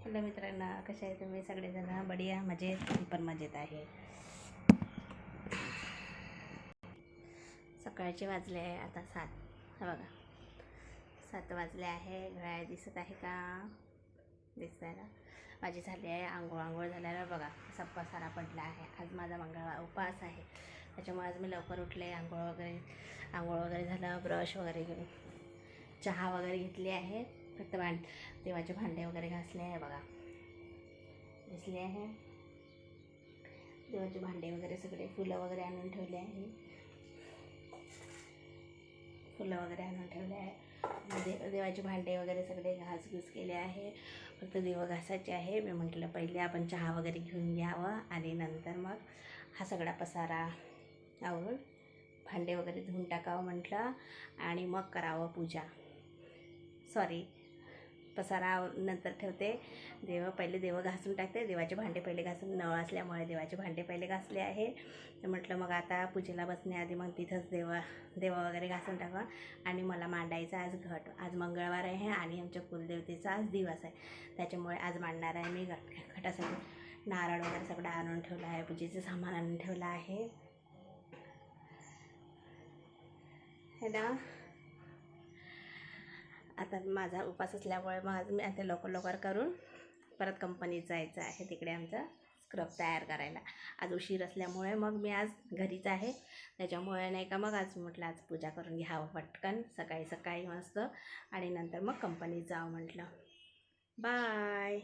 Hello मित्रांनो, कसे आहे तुम्ही सगळेजण? बढिया, मजेत. मी पण मजेत आहे. सकाळचे वाजले आहे आता 7. हा बघा 7 वाजले आहे. घड्याळ दिसत आहे का? दिसत आहे ना? माझी झाली आहे आंघोळ झाल्यावर बघा असा पसारा पडला आहे. आज माझा मंगळवार उपवास आहे, त्याच्यामुळे आज मी लवकर उठले. आंघोळ वगैरे झालं, ब्रश वगैरे घेऊन चहा वगैरे घेतली आहे. फक्त देवाचे भांडे वगैरे घासले आहे बघा, दिसले आहे. देवाचे भांडे वगैरे सगळे फुलं वगैरे आणून ठेवले आहे. देवाचे भांडे वगैरे सगळे घासघूस केले आहे. फक्त देव घासायचे आहे. मी म्हटलं पहिले आपण चहा वगैरे घेऊन घ्यावं आणि नंतर मग हा सगळा पसारा आवरून भांडे वगैरे धुवून टाकावं म्हटलं आणि मग करावं पूजा. पसारा नंतर ठेवते. पहिले देव घासून टाकते. देवाचे भांडे पहिले घासून, नळ असल्यामुळे देवाचे भांडे पहिले घासले आहे. तर म्हटलं मग आता पूजेला बसण्याआधी मग तिथंच देव वगैरे घासून टाका. आणि मला मांडायचं आज घट. आज मंगळवार आहे आणि आमच्या कुलदेवतेचा आज दिवस आहे, त्याच्यामुळे आज मांडणार आहे मी घटासाठी. नारळ वगैरे सगळं आणून ठेवलं आहे, पूजेचं सामान आणून ठेवलं आहे ना. आता माझा उपास असल्यामुळे मग आज मी आता लवकर करून परत कंपनीत जायचं आहे. तिकडे आमचा स्क्रब तयार करायला आज उशीर असल्यामुळे मग मी आज घरीच आहे. त्याच्यामुळे नाही का मग आज म्हटलं आज पूजा करून घ्यावं पटकन सकाळी मस्त, आणि नंतर मग कंपनीत जावं म्हटलं. बाय.